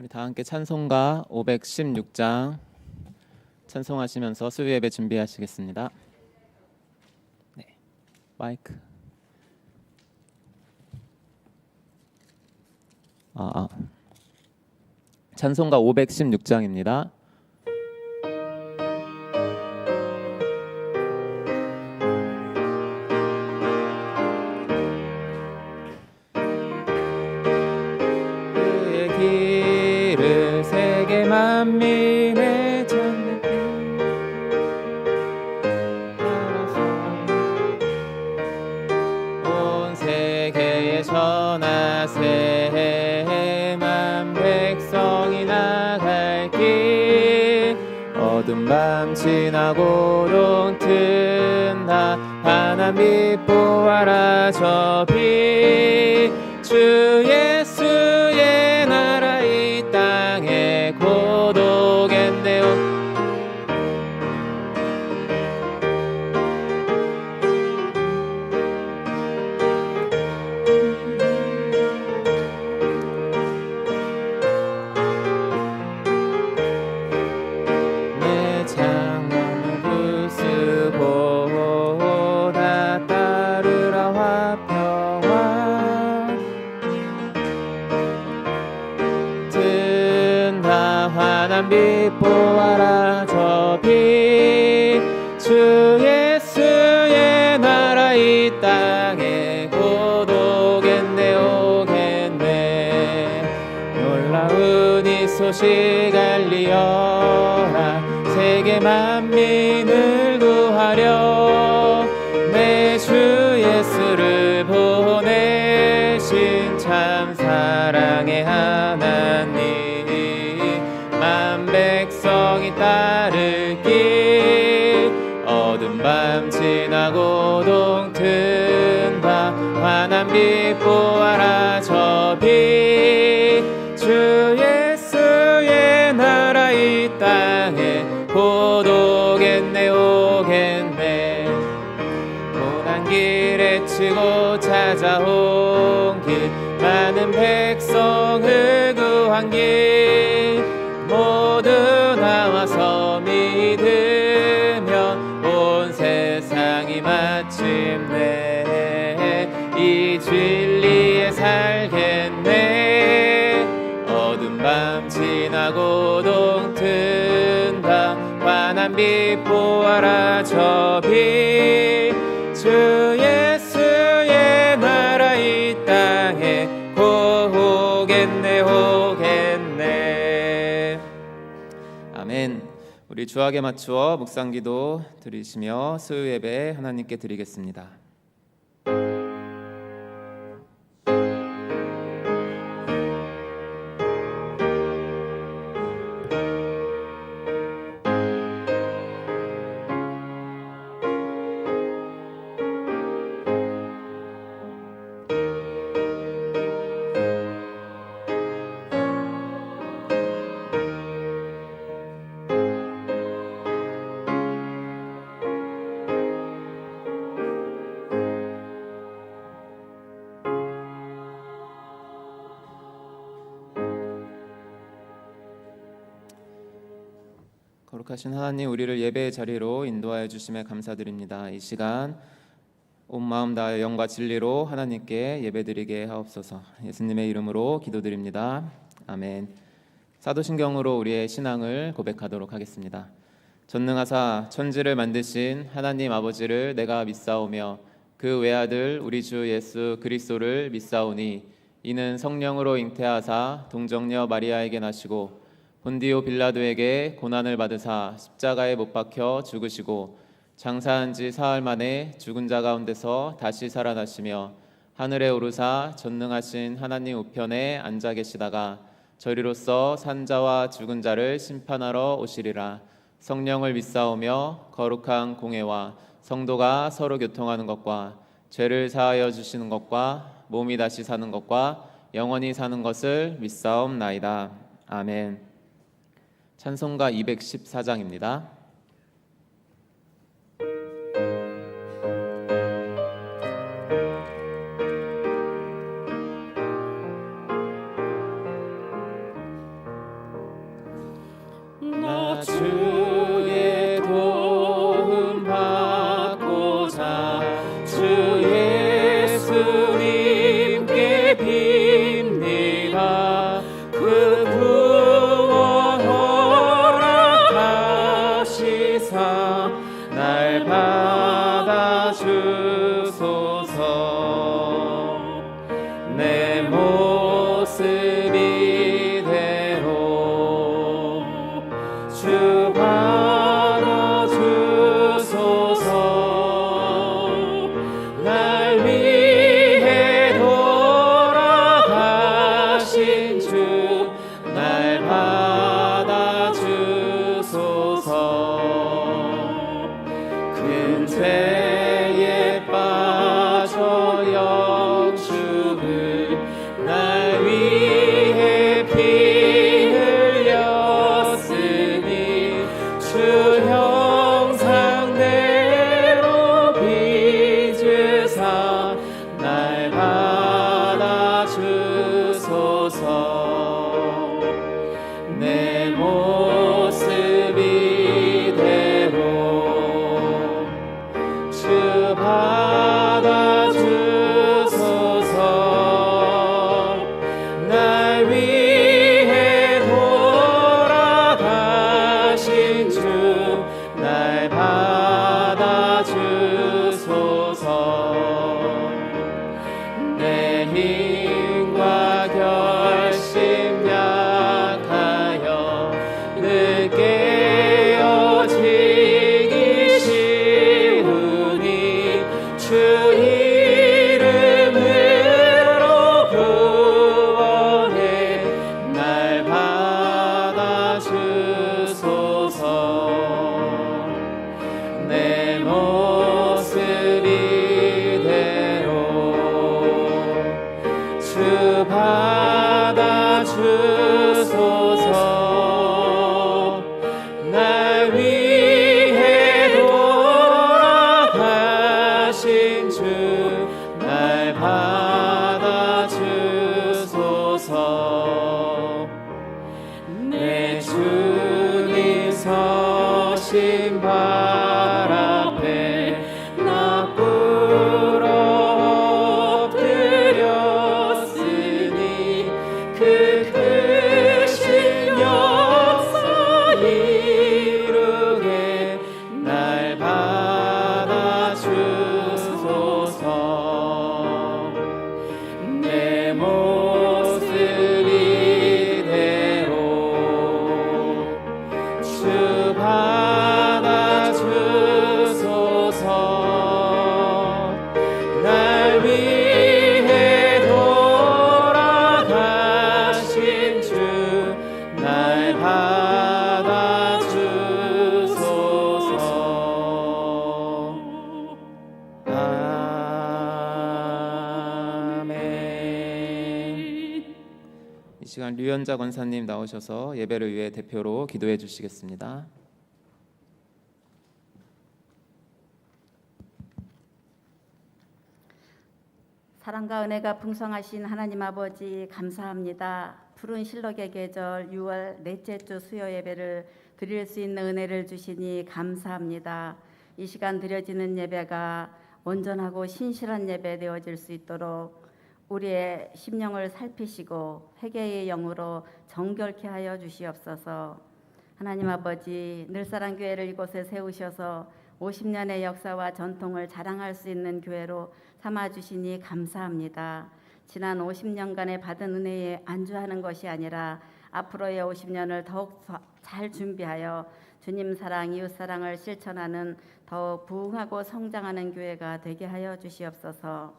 우리 다 함께 찬송가 516장 찬송하시면서 수요 예배 준비하시겠습니다. 네, 마이크. 찬송가 516장입니다. 만민의 전능 따라서 온 세계에 전하세 만 백성이 나갈 길 어두운 밤 지나고 동튼다 환한 빛 보아라 저 빛 주 예수의 나라 이 땅에 고독했네요. 내 장막을 부수고 다 따르라 화평화 든다 환한 빛 보아라 저 빛 주 예수의 나라 이 땅에 고독했네 오겠네 놀라운 이 소식 알리어라 세계 만민을 구하려 내 주 예수를 보내신 참 사랑의 하나님 만 백성이 따를 길 어두운 밤 지나고 동튼다 환한 빛 보아라 저 빛 주 예수의 나라 이 땅에 고독했네 오겠네 고난 길에 치고 찾아온 길 많은 백성을 구한 길 모두 나와서 믿으면 온 세상이 마침내 이 진리에 살겠네 어두운 밤 지나고 동튼다 환한 빛 보아라 저 빛 주 예수의 나라 이 땅에 오겠네 오겠네. 아멘. 우리 주악에 맞추어 묵상기도 드리시며 수요 예배 하나님께 드리겠습니다. 거룩하신 하나님, 우리를 예배의 자리로 인도하여 주심에 감사드립니다. 이 시간 온 마음 다하여 영과 진리로 하나님께 예배드리게 하옵소서. 예수님의 이름으로 기도드립니다. 아멘. 사도신경으로 우리의 신앙을 고백하도록 하겠습니다. 전능하사 천지를 만드신 하나님 아버지를 내가 믿사오며 그 외아들 우리 주 예수 그리스도를 믿사오니 이는 성령으로 잉태하사 동정녀 마리아에게 나시고 본디오 빌라도에게 고난을 받으사 십자가에 못 박혀 죽으시고 장사한 지 사흘 만에 죽은 자 가운데서 다시 살아나시며 하늘에 오르사 전능하신 하나님 우편에 앉아 계시다가 저리로서 산자와 죽은 자를 심판하러 오시리라. 성령을 믿사오며 거룩한 공회와 성도가 서로 교통하는 것과 죄를 사하여 주시는 것과 몸이 다시 사는 것과 영원히 사는 것을 믿사옵나이다. 아멘. 찬송가 214장입니다. 주소서. 내 모습이 대로 주 받아주소서. 날 위해 돌아가신 주 날 받아주소서. 큰 죄에 빠져 영축을 날 위해 피 흘렸으니 주 형상대로 빚으사 날 받아주소서. 내 모습이 대로 주 받아주소서. 날 위해 돌아가신 주 날 받아주소서. 내 힘과 결심 약하여 늘 깨어지기 쉬우니 주 이름으로 구원해 날 받아주소서. 내 모습이 대로 주 받아주소서. 날 위해 돌아가신 주 날 받아주소서. 내 주님 서신 발 앞에 나 꿇어 엎드렸으니 그 크신 역사 이루게 날 받아주소서. 내 모습이 대로 주 받아주소서. 날 위해 돌아가신 주 날 받아주소서. 아멘. 이 시간 류연자 권사님 나오셔서 예배를 위해 대표로 기도해 주시겠습니다. 사랑과 은혜가 풍성하신 하나님 아버지 감사합니다. 푸른 실록의 계절 6월 넷째 주 수요 예배를 드릴 수 있는 은혜를 주시니 감사합니다. 이 시간 드려지는 예배가 온전하고 신실한 예배 되어질 수 있도록 우리의 심령을 살피시고 회개의 영으로 정결케 하여 주시옵소서. 하나님 아버지, 늘사랑교회를 이곳에 세우셔서 50년의 역사와 전통을 자랑할 수 있는 교회로 삼아주시니 감사합니다. 지난 50년간의 받은 은혜에 안주하는 것이 아니라 앞으로의 50년을 더욱 잘 준비하여 주님 사랑, 이웃 사랑을 실천하는 더욱 부흥하고 성장하는 교회가 되게 하여 주시옵소서.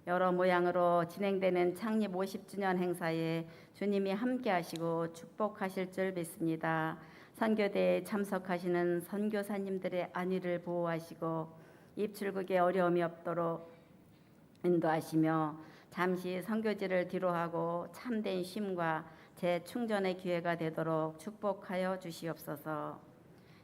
여러 모양으로 진행되는 창립 50주년 행사에 주님이 함께 하시고 축복하실 줄 믿습니다. 선교대에 참석하시는 선교사님들의 안위를 보호하시고 입출국에 어려움이 없도록 인도하시며 잠시 선교지를 뒤로하고 참된 쉼과 재충전의 기회가 되도록 축복하여 주시옵소서.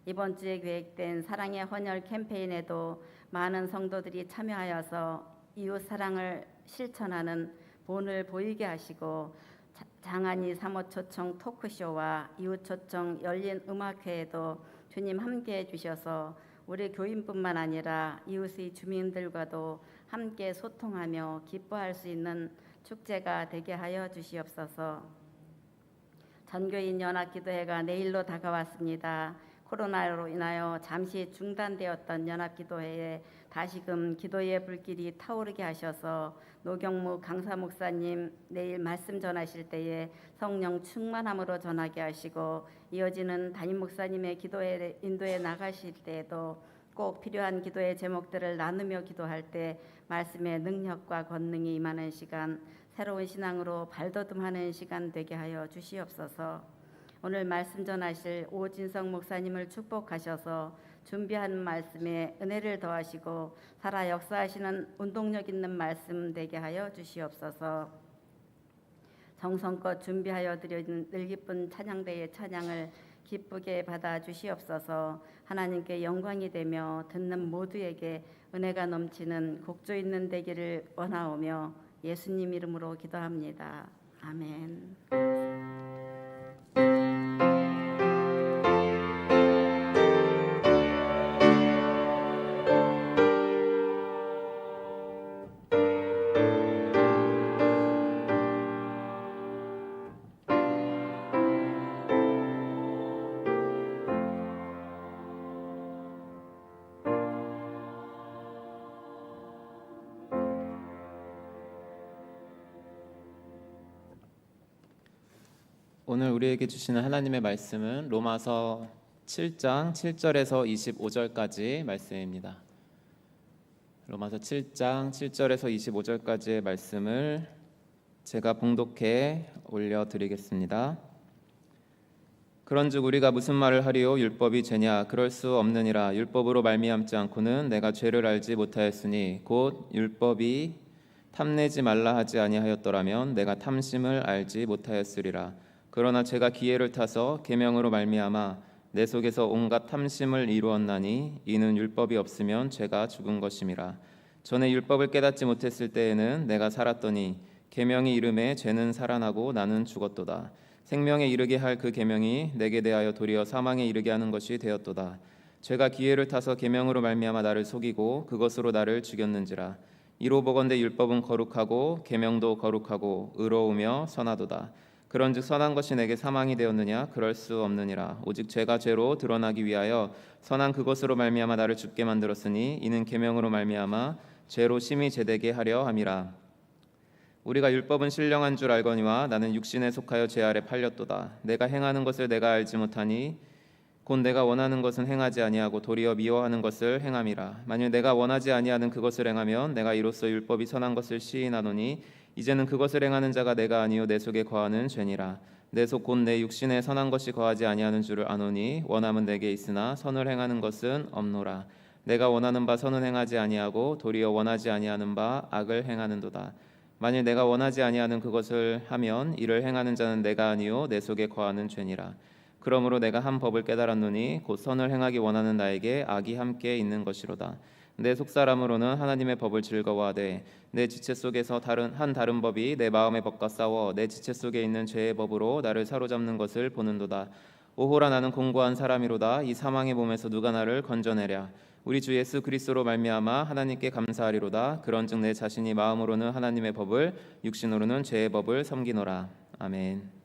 이번 주에 계획된 사랑의 헌혈 캠페인에도 많은 성도들이 참여하여서 이웃 사랑을 실천하는 본을 보이게 하시고 장안이 사모초청 토크쇼와 이웃초청 열린 음악회에도 주님 함께해 주셔서 우리 교인뿐만 아니라 이웃의 주민들과도 함께 소통하며 기뻐할 수 있는 축제가 되게 하여 주시옵소서. 전교인 연합기도회가 내일로 다가왔습니다. 코로나로 인하여 잠시 중단되었던 연합기도회에 다시금 기도의 불길이 타오르게 하셔서 노경무 강사 목사님 내일 말씀 전하실 때에 성령 충만함으로 전하게 하시고 이어지는 담임 목사님의 기도에 인도에 나가실 때에도 꼭 필요한 기도의 제목들을 나누며 기도할 때 말씀의 능력과 권능이 임하는 시간, 새로운 신앙으로 발돋움하는 시간 되게 하여 주시옵소서. 오늘 말씀 전하실 오진성 목사님을 축복하셔서 준비한 말씀에 은혜를 더하시고 살아 역사하시는 운동력 있는 말씀 되게 하여 주시옵소서. 정성껏 준비하여 드린 늘기쁜 찬양대의 찬양을 기쁘게 받아 주시옵소서. 하나님께 영광이 되며 듣는 모두에게 은혜가 넘치는 곡조 있는 되기를 원하오며 예수님 이름으로 기도합니다. 아멘. 오늘 우리에게 주시는 하나님의 말씀은 로마서 7장 7절에서 25절까지 말씀입니다. 로마서 7장 7절에서 25절까지의 말씀을 제가 봉독해 올려드리겠습니다. 그런즉 우리가 무슨 말을 하리요? 율법이 죄냐? 그럴 수 없느니라. 율법으로 말미암지 않고는 내가 죄를 알지 못하였으니 곧 율법이 탐내지 말라 하지 아니하였더라면 내가 탐심을 알지 못하였으리라. 그러나 제가 기회를 타서 계명으로 말미암아 내 속에서 온갖 탐심을 이루었나니 이는 율법이 없으면 죄가 죽은 것임이라. 전에 율법을 깨닫지 못했을 때에는 내가 살았더니 계명이 이름에 죄는 살아나고 나는 죽었도다. 생명에 이르게 할 그 계명이 내게 대하여 도리어 사망에 이르게 하는 것이 되었도다. 죄가 기회를 타서 계명으로 말미암아 나를 속이고 그것으로 나를 죽였는지라. 이로 보건대 율법은 거룩하고 계명도 거룩하고 의로우며 선하도다. 그런즉 선한 것이 내게 사망이 되었느냐? 그럴 수 없느니라. 오직 죄가 죄로 드러나기 위하여 선한 그것으로 말미암아 나를 죽게 만들었으니 이는 계명으로 말미암아 죄로 심히 제되게 하려 함이라. 우리가 율법은 신령한 줄 알거니와 나는 육신에 속하여 죄 아래 팔렸도다. 내가 행하는 것을 내가 알지 못하니 곧 내가 원하는 것은 행하지 아니하고 도리어 미워하는 것을 행함이라. 만일 내가 원하지 아니하는 그것을 행하면 내가 이로써 율법이 선한 것을 시인하노니 이제는 그것을 행하는 자가 내가 아니요 내 속에 거하는 죄니라. 내 속 곧 내 육신에 선한 것이 거하지 아니하는 줄을 아노니 원함은 내게 있으나 선을 행하는 것은 없노라. 내가 원하는 바 선은 행하지 아니하고 도리어 원하지 아니하는 바 악을 행하는도다. 만일 내가 원하지 아니하는 그것을 하면 이를 행하는 자는 내가 아니요 내 속에 거하는 죄니라. 그러므로 내가 한 법을 깨달았노니 곧 선을 행하기 원하는 나에게 악이 함께 있는 것이로다. 내 속사람으로는 하나님의 법을 즐거워하되 내 지체 속에서 다른 법이 내 마음의 법과 싸워 내 지체 속에 있는 죄의 법으로 나를 사로잡는 것을 보는도다. 오호라 나는 공고한 사람이로다. 이 사망의 몸에서 누가 나를 건져내랴. 우리 주 예수 그리스도로 말미암아 하나님께 감사하리로다. 그런즉 내 자신이 마음으로는 하나님의 법을 육신으로는 죄의 법을 섬기노라. 아멘.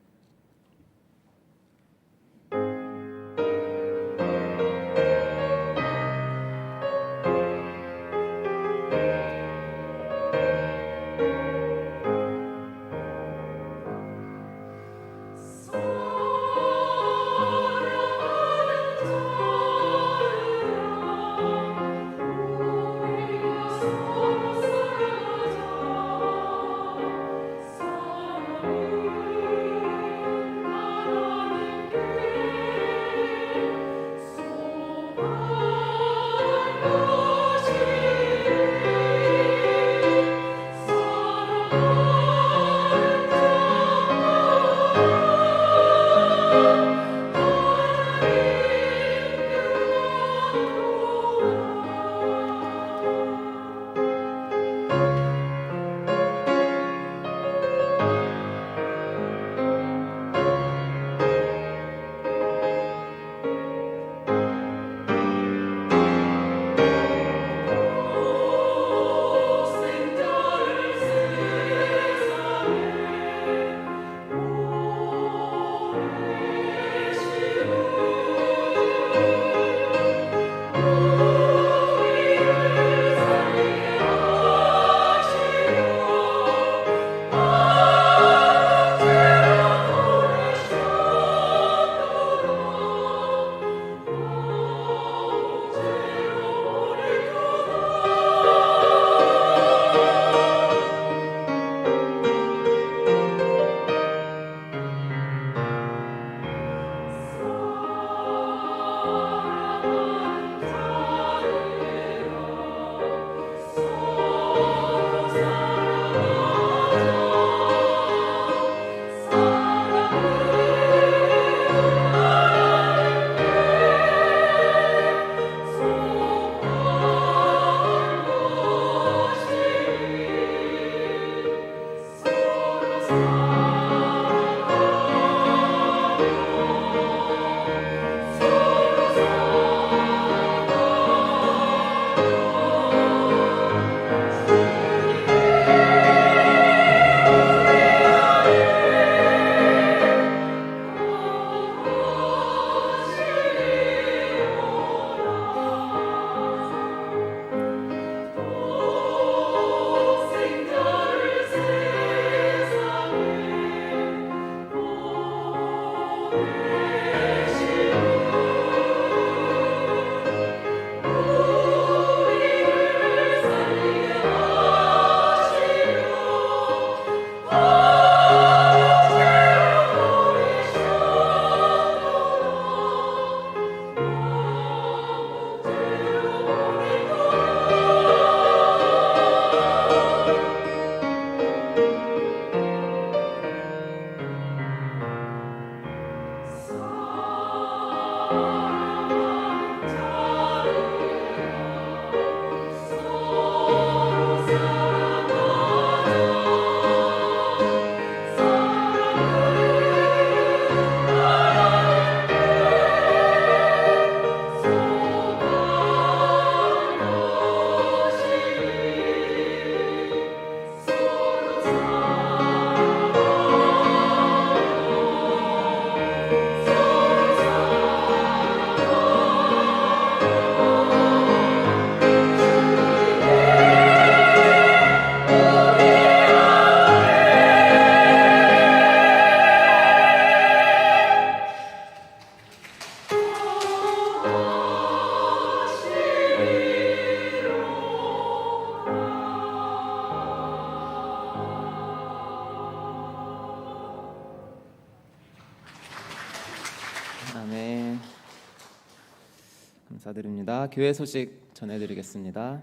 감사드립니다. 교회 소식 전해드리겠습니다.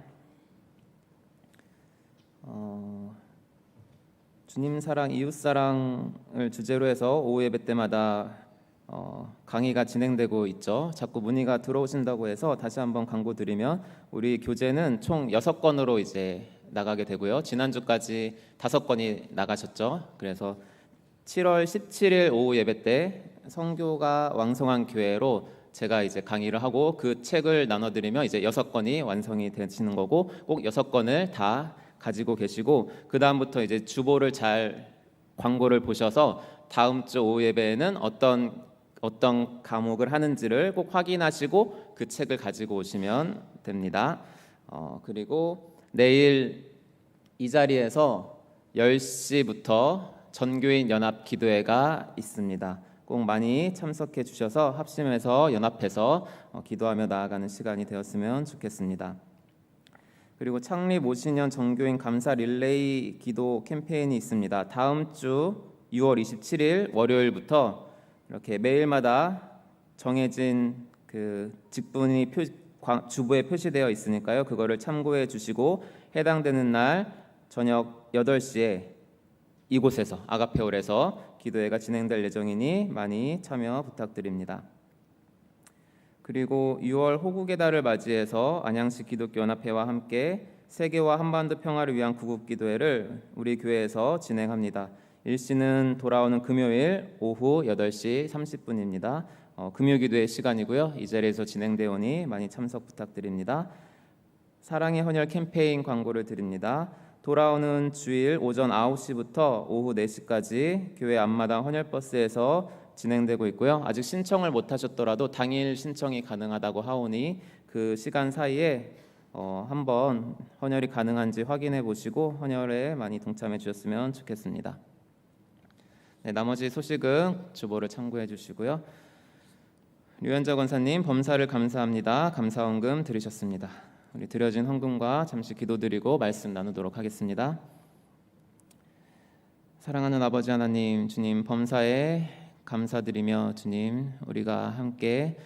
주님 사랑, 이웃 사랑을 주제로 해서 오후 예배 때마다 강의가 진행되고 있죠. 자꾸 문의가 들어오신다고 해서 다시 한번 광고 드리면 우리 교재는 총 6건으로 이제 나가게 되고요. 지난주까지 5건이 나가셨죠. 그래서 7월 17일 오후 예배 때 성교가 왕성한 교회로 제가 이제 강의를 하고 그 책을 나눠드리면 이제 6건이 완성이 되시는 거고, 꼭 6건을 다 가지고 계시고 그 다음부터 이제 주보를 잘 광고를 보셔서 다음 주 오후 예배에는 어떤 과목을 하는지를 꼭 확인하시고 그 책을 가지고 오시면 됩니다. 그리고 내일 이 자리에서 10시부터 전교인 연합 기도회가 있습니다. 꼭 많이 참석해 주셔서 합심해서 연합해서 기도하며 나아가는 시간이 되었으면 좋겠습니다. 그리고 창립 50년 전교인 감사 릴레이 기도 캠페인이 있습니다. 다음 주 6월 27일 월요일부터 이렇게 매일마다 정해진 그 직분이 주보에 표시되어 있으니까요. 그거를 참고해 주시고 해당되는 날 저녁 8시에 이곳에서 아가페올에서 기도회가 진행될 예정이니 많이 참여 부탁드립니다. 그리고 6월 호국의 달을 맞이해서 안양시 기독교연합회와 함께 세계와 한반도 평화를 위한 구국기도회를 우리 교회에서 진행합니다. 일시는 돌아오는 금요일 오후 8시 30분입니다. 금요기도회 시간이고요. 이 자리에서 진행되오니 많이 참석 부탁드립니다. 사랑의 헌혈 캠페인 광고를 드립니다. 돌아오는 주일 오전 9시부터 오후 4시까지 교회 앞마당 헌혈버스에서 진행되고 있고요. 아직 신청을 못 하셨더라도 당일 신청이 가능하다고 하오니 그 시간 사이에 한번 헌혈이 가능한지 확인해 보시고 헌혈에 많이 동참해 주셨으면 좋겠습니다. 네, 나머지 소식은 주보를 참고해 주시고요. 류현자 권사님, 범사를 감사합니다. 감사헌금 드리셨습니다. 우리 드려진 헌금과 잠시 기도드리고 말씀 나누도록 하겠습니다. 사랑하는 아버지 하나님, 주님 범사에 감사드리며 주님 우리가 함께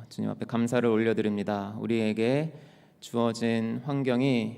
주님 앞에 감사를 올려드립니다. 우리에게 주어진 환경이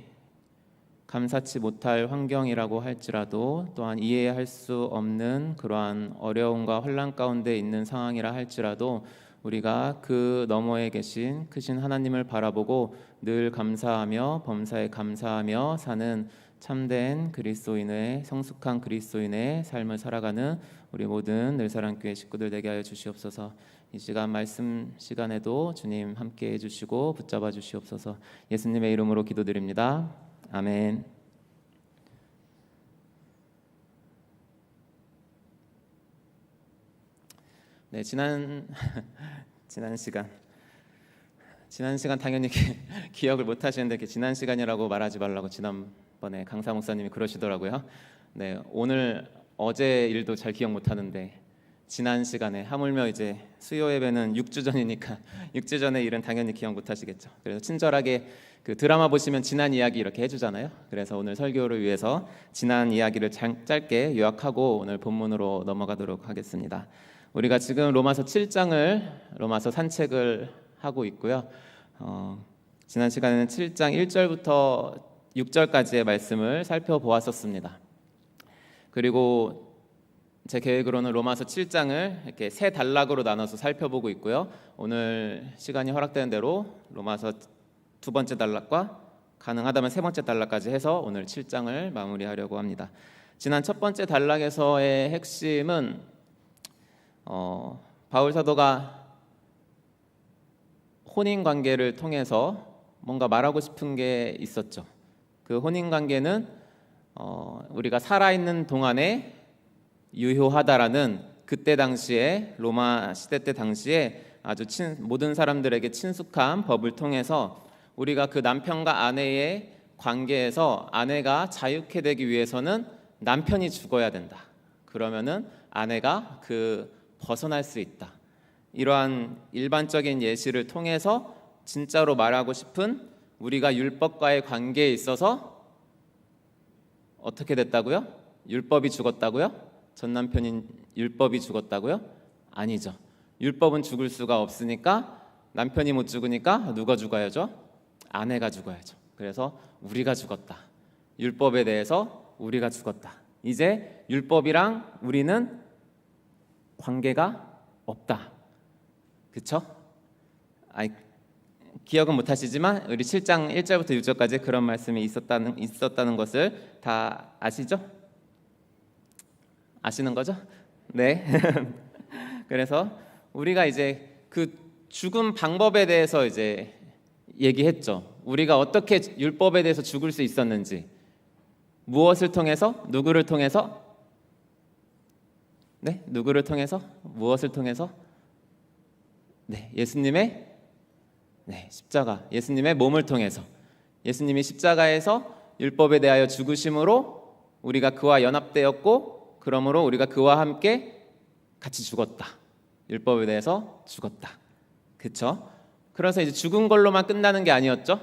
감사치 못할 환경이라고 할지라도 또한 이해할 수 없는 그러한 어려움과 혼란 가운데 있는 상황이라 할지라도 우리가 그 너머에 계신 크신 하나님을 바라보고 늘 감사하며 범사에 감사하며 사는 참된 그리스도인의 성숙한 그리스도인의 삶을 살아가는 우리 모든 늘사랑교회 식구들 되게 하여 주시옵소서. 이 시간 말씀 시간에도 주님 함께 해주시고 붙잡아 주시옵소서. 예수님의 이름으로 기도드립니다. 아멘. 네, 지난 시간 당연히 기억을 못 하시는데 이렇게 지난 시간이라고 말하지 말라고 지난번에 강사 목사님이 그러시더라고요. 네, 오늘 어제 일도 잘 기억 못 하는데 지난 시간에 하물며 이제 수요 예배는 6주 전이니까 6주 전의 일은 당연히 기억 못 하시겠죠. 그래서 친절하게 그 드라마 보시면 지난 이야기 이렇게 해주잖아요. 그래서 오늘 설교를 위해서 지난 이야기를 짧게 요약하고 오늘 본문으로 넘어가도록 하겠습니다. 우리가 지금 로마서 7장을 로마서 산책을 하고 있고요. 지난 시간에는 7장 1절부터 6절까지의 말씀을 살펴보았었습니다. 그리고 제 계획으로는 로마서 7장을 이렇게 세 단락으로 나눠서 살펴보고 있고요. 오늘 시간이 허락되는 대로 로마서 두 번째 단락과 가능하다면 세 번째 단락까지 해서 오늘 7장을 마무리하려고 합니다. 지난 첫 번째 단락에서의 핵심은 바울 사도가 혼인 관계를 통해서 뭔가 말하고 싶은 게 있었죠. 그 혼인 관계는 우리가 살아있는 동안에 유효하다라는 그때 당시에 로마 시대 때 당시에 아주 모든 사람들에게 친숙한 법을 통해서 우리가 그 남편과 아내의 관계에서 아내가 자유케 되기 위해서는 남편이 죽어야 된다. 그러면은 아내가 벗어날 수 있다. 이러한 일반적인 예시를 통해서 진짜로 말하고 싶은 우리가 율법과의 관계에 있어서 어떻게 됐다고요? 율법이 죽었다고요? 전 남편인 율법이 죽었다고요? 아니죠. 율법은 죽을 수가 없으니까 남편이 못 죽으니까 누가 죽어야죠? 아내가 죽어야죠. 그래서 우리가 죽었다. 율법에 대해서 우리가 죽었다. 이제 율법이랑 우리는 관계가 없다. 그쵸? 기억은 못 하시지만 우리 7장 1절부터 6절까지 그런 말씀이 있었다는 것을 다 아시죠? 아시는 거죠? 네. 그래서 우리가 이제 그 죽음 방법에 대해서 이제 얘기했죠. 우리가 어떻게 율법에 대해서 죽을 수 있었는지, 무엇을 통해서, 누구를 통해서, 네, 누구를 통해서, 무엇을 통해서, 네, 예수님의 십자가, 예수님의 몸을 통해서, 예수님이 십자가에서 율법에 대하여 죽으심으로 우리가 그와 연합되었고, 그러므로 우리가 그와 함께 같이 죽었다. 율법에 대해서 죽었다. 그렇죠? 그래서 이제 죽은 걸로만 끝나는 게 아니었죠.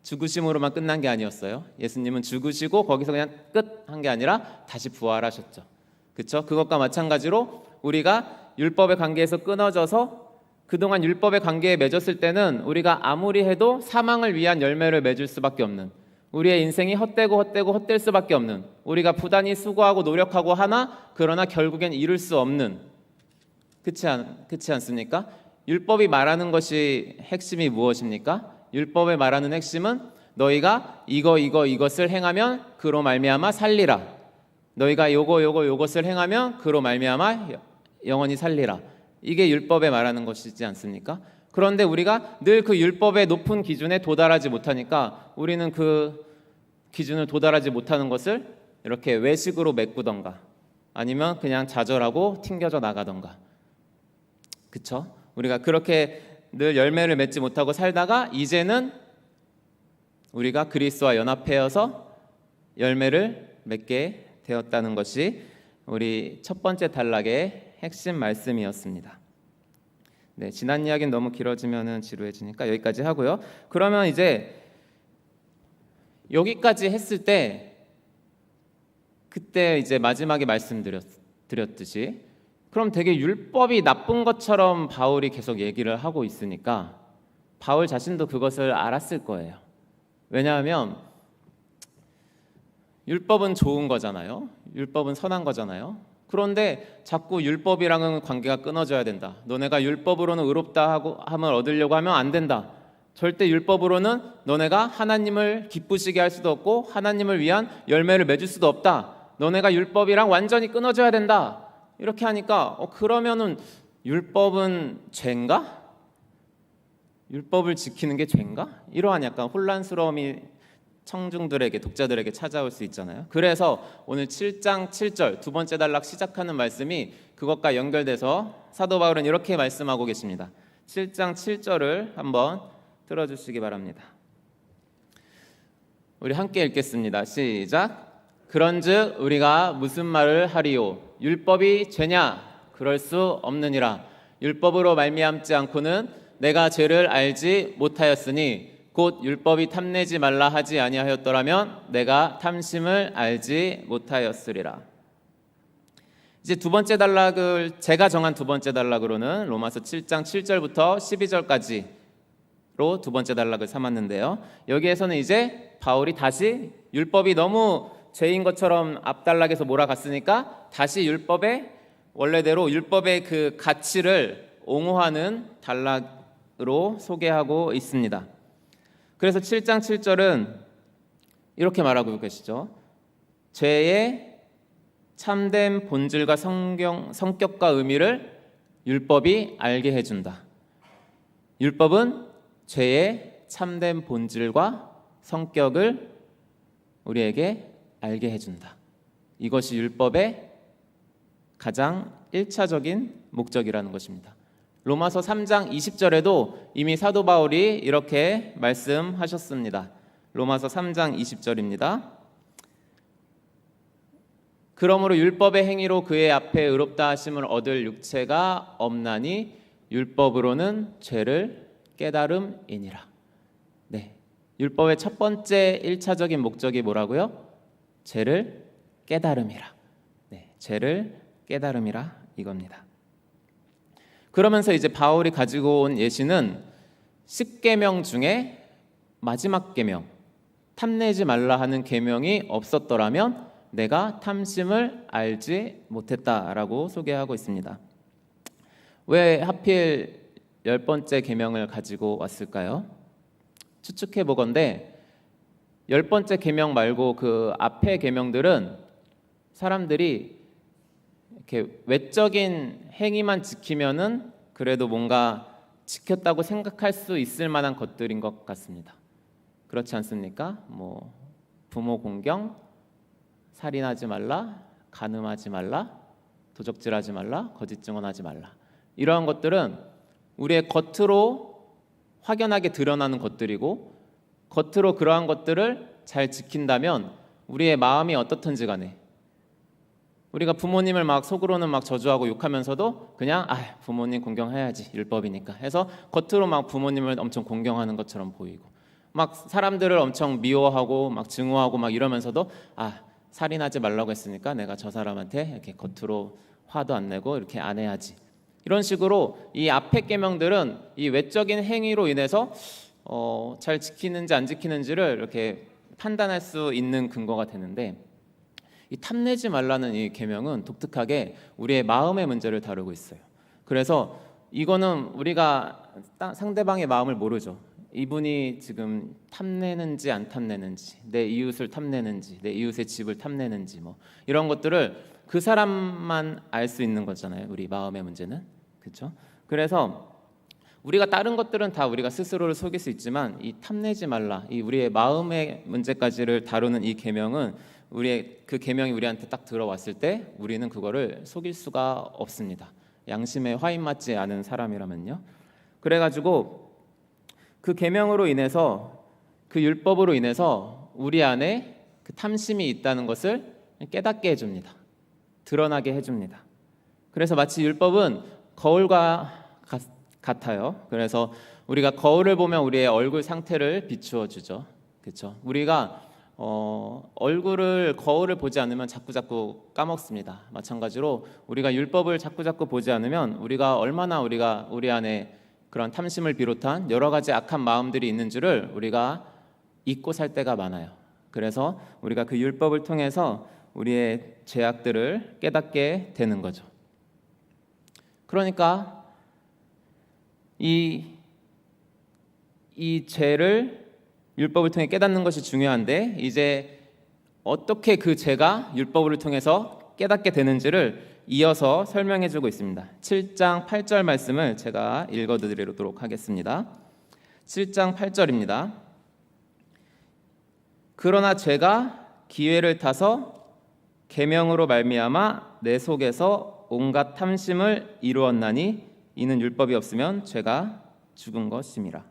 죽으심으로만 끝난 게 아니었어요. 예수님은 죽으시고 거기서 그냥 끝 한 게 아니라 다시 부활하셨죠. 그렇죠? 그것과 마찬가지로 우리가 율법의 관계에서 끊어져서 그동안 율법의 관계에 맺었을 때는 우리가 아무리 해도 사망을 위한 열매를 맺을 수밖에 없는, 우리의 인생이 헛될 수밖에 없는, 우리가 부단히 수고하고 노력하고 하나 그러나 결국엔 이룰 수 없는, 그렇지 않습니까? 율법이 말하는 것이 핵심이 무엇입니까? 율법에 말하는 핵심은 너희가 이것을 행하면 그로 말미암아 살리라. 너희가 요것을 행하면 그로 말미암아 영원히 살리라. 이게 율법에 말하는 것이지 않습니까? 그런데 우리가 늘 그 율법의 높은 기준에 도달하지 못하니까 우리는 그 기준을 도달하지 못하는 것을 이렇게 외식으로 메꾸던가 아니면 그냥 좌절하고 튕겨져 나가던가. 그쵸? 우리가 그렇게 늘 열매를 맺지 못하고 살다가 이제는 우리가 그리스도와 연합하여서 열매를 맺게 되었다는 것이 우리 첫 번째 단락의 핵심 말씀이었습니다. 네, 지난 이야기는 너무 길어지면은 지루해지니까 여기까지 하고요. 그러면 이제 여기까지 했을 때 그때 이제 마지막에 말씀드렸듯이 그럼 되게 율법이 나쁜 것처럼 바울이 계속 얘기를 하고 있으니까 바울 자신도 그것을 알았을 거예요. 왜냐하면 율법은 좋은 거잖아요. 율법은 선한 거잖아요. 그런데 자꾸 율법이랑은 관계가 끊어져야 된다. 너네가 율법으로는 의롭다 함을 얻으려고 하면 안 된다. 절대 율법으로는 너네가 하나님을 기쁘시게 할 수도 없고 하나님을 위한 열매를 맺을 수도 없다. 너네가 율법이랑 완전히 끊어져야 된다. 이렇게 하니까 그러면은 율법은 죄인가? 율법을 지키는 게 죄인가? 이러한 약간 혼란스러움이 청중들에게, 독자들에게 찾아올 수 있잖아요. 그래서 오늘 7장 7절 두 번째 단락 시작하는 말씀이 그것과 연결돼서 사도 바울은 이렇게 말씀하고 계십니다. 7장 7절을 한번 들어주시기 바랍니다. 우리 함께 읽겠습니다. 시작. 그런즉 우리가 무슨 말을 하리요? 율법이 죄냐? 그럴 수 없느니라. 율법으로 말미암지 않고는 내가 죄를 알지 못하였으니 곧 율법이 탐내지 말라 하지 아니하였더라면 내가 탐심을 알지 못하였으리라. 이제 두 번째 단락을 제가 정한 두 번째 단락으로는 로마서 7장 7절부터 12절까지로 두 번째 단락을 삼았는데요. 여기에서는 이제 바울이 다시 율법이 너무 죄인 것처럼 앞단락에서 몰아갔으니까 다시 율법의 원래대로 율법의 그 가치를 옹호하는 단락으로 소개하고 있습니다. 그래서 7장 7절은 이렇게 말하고 계시죠. 죄의 참된 본질과 성격과 의미를 율법이 알게 해준다. 율법은 죄의 참된 본질과 성격을 우리에게 알게 해준다. 이것이 율법의 가장 1차적인 목적이라는 것입니다. 로마서 3장 20절에도 이미 사도 바울이 이렇게 말씀하셨습니다. 로마서 3장 20절입니다. 그러므로 율법의 행위로 그의 앞에 의롭다 하심을 얻을 육체가 없나니 율법으로는 죄를 깨달음이니라. 네, 율법의 첫 번째 1차적인 목적이 뭐라고요? 죄를 깨달음이라. 네, 죄를 깨달음이라 이겁니다. 그러면서 이제 바울이 가지고 온 예시는 10계명 중에 마지막 계명, 탐내지 말라 하는 계명이 없었더라면 내가 탐심을 알지 못했다라고 소개하고 있습니다. 왜 하필 10번째 계명을 가지고 왔을까요? 추측해 보건대 10번째 계명 말고 그 앞에 계명들은 사람들이 이렇게 외적인 행위만 지키면은 그래도 뭔가 지켰다고 생각할 수 있을 만한 것들인 것 같습니다. 그렇지 않습니까? 뭐 부모 공경, 살인하지 말라, 간음하지 말라, 도적질하지 말라, 거짓 증언하지 말라. 이러한 것들은 우리의 겉으로 확연하게 드러나는 것들이고 겉으로 그러한 것들을 잘 지킨다면 우리의 마음이 어떻든지 간에 우리가 부모님을 막 속으로는 막 저주하고 욕하면서도 그냥 부모님 공경해야지 율법이니까 해서 겉으로 막 부모님을 엄청 공경하는 것처럼 보이고 막 사람들을 엄청 미워하고 막 증오하고 막 이러면서도 살인하지 말라고 했으니까 내가 저 사람한테 이렇게 겉으로 화도 안 내고 이렇게 안 해야지. 이런 식으로 이 앞에 계명들은 이 외적인 행위로 인해서 잘 지키는지 안 지키는지를 이렇게 판단할 수 있는 근거가 되는데 이 탐내지 말라는 이 계명은 독특하게 우리의 마음의 문제를 다루고 있어요. 그래서 이거는 우리가 상대방의 마음을 모르죠. 이분이 지금 탐내는지 안 탐내는지, 내 이웃을 탐내는지, 내 이웃의 집을 탐내는지 뭐 이런 것들을 그 사람만 알 수 있는 거잖아요. 우리 마음의 문제는. 그렇죠? 그래서 우리가 다른 것들은 다 우리가 스스로를 속일 수 있지만 이 탐내지 말라, 이 우리의 마음의 문제까지를 다루는 이 계명은 우리의 그 계명이 우리한테 딱 들어왔을 때 우리는 그거를 속일 수가 없습니다. 양심에 화인 맞지 않은 사람이라면요. 그래가지고 그 계명으로 인해서 그 율법으로 인해서 우리 안에 그 탐심이 있다는 것을 깨닫게 해줍니다. 드러나게 해줍니다. 그래서 마치 율법은 거울과 같아요. 그래서 우리가 거울을 보면 우리의 얼굴 상태를 비추어 주죠. 그렇죠? 우리가 거울을 보지 않으면 자꾸 까먹습니다. 마찬가지로 우리가 율법을 자꾸 보지 않으면 우리가 얼마나 우리 안에 그런 탐심을 비롯한 여러 가지 악한 마음들이 있는 줄을 우리가 잊고 살 때가 많아요. 그래서 우리가 그 율법을 통해서 우리의 죄악들을 깨닫게 되는 거죠. 그러니까 이 죄를 율법을 통해 깨닫는 것이 중요한데 이제 어떻게 그 죄가 율법을 통해서 깨닫게 되는지를 이어서 설명해 주고 있습니다. 7장 8절 말씀을 제가 읽어드리도록 하겠습니다. 7장 8절입니다. 그러나 죄가 기회를 타서 계명으로 말미암아 내 속에서 온갖 탐심을 이루었나니 이는 율법이 없으면 죄가 죽은 것임이라.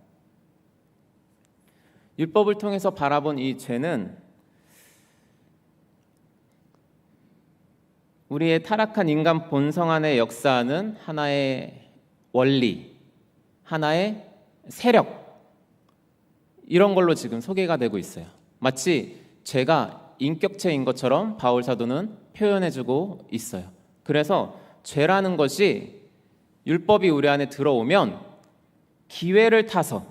율법을 통해서 바라본 이 죄는 우리의 타락한 인간 본성 안에 역사하는 하나의 원리, 하나의 세력, 이런 걸로 지금 소개가 되고 있어요. 마치 죄가 인격체인 것처럼 바울 사도는 표현해주고 있어요. 그래서 죄라는 것이 율법이 우리 안에 들어오면 기회를 타서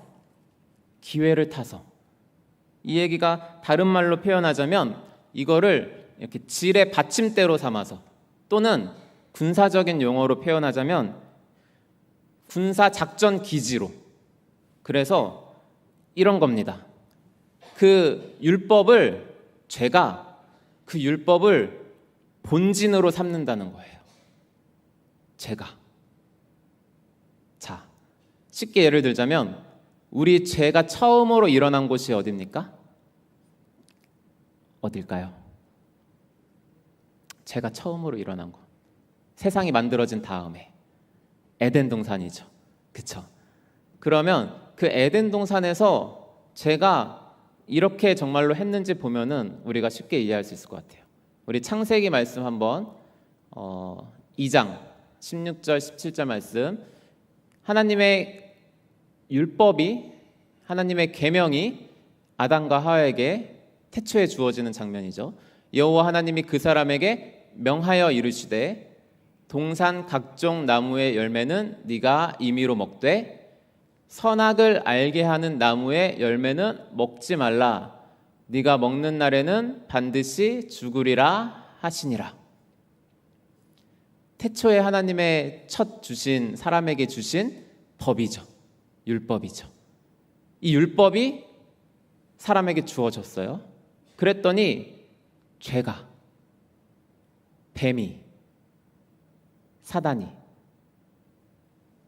이 얘기가 다른 말로 표현하자면 이거를 이렇게 질의 받침대로 삼아서 또는 군사적인 용어로 표현하자면 군사 작전 기지로, 그래서 이런 겁니다. 죄가 그 율법을 본진으로 삼는다는 거예요. 죄가. 자, 쉽게 예를 들자면 우리 죄가 처음으로 일어난 곳이 어디입니까? 어딜까요? 죄가 처음으로 일어난 곳. 세상이 만들어진 다음에 에덴 동산이죠. 그렇죠? 그러면 그 에덴 동산에서 죄가 이렇게 정말로 했는지 보면은 우리가 쉽게 이해할 수 있을 것 같아요. 우리 창세기 말씀 한번 2장 16절 17절 말씀, 하나님의 율법이, 하나님의 계명이 아담과 하와에게 태초에 주어지는 장면이죠. 여호와 하나님이 그 사람에게 명하여 이르시되 동산 각종 나무의 열매는 네가 임의로 먹되 선악을 알게 하는 나무의 열매는 먹지 말라. 네가 먹는 날에는 반드시 죽으리라 하시니라. 태초에 하나님의 첫 주신 사람에게 주신 법이죠. 율법이죠. 이 율법이 사람에게 주어졌어요. 그랬더니 죄가, 뱀이, 사단이